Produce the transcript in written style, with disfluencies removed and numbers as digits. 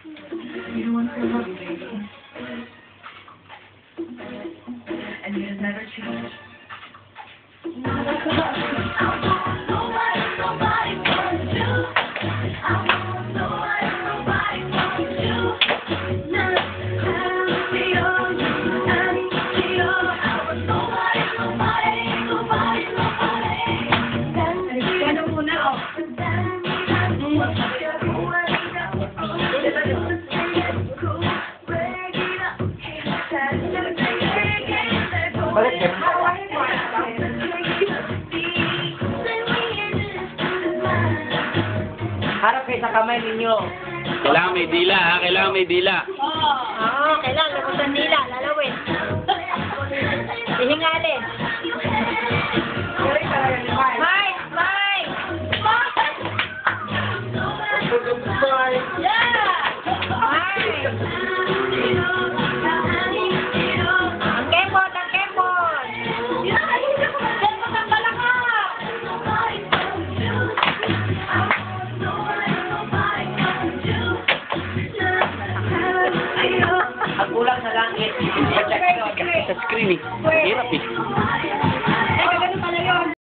You want to love baby. And you'll never change. Harap kayo sa kamay ninyo. Kailangan may dila, ha? Kailangan may dila. Oo, kailangan labas ang nila, lalawin. Ihingalin. Mike! Mike! Yeah! Mike! Ang kembot, ang kembot! Kembot ang balakang! Ang kulang sa langit. Sa screen, eh. Hirap, eh.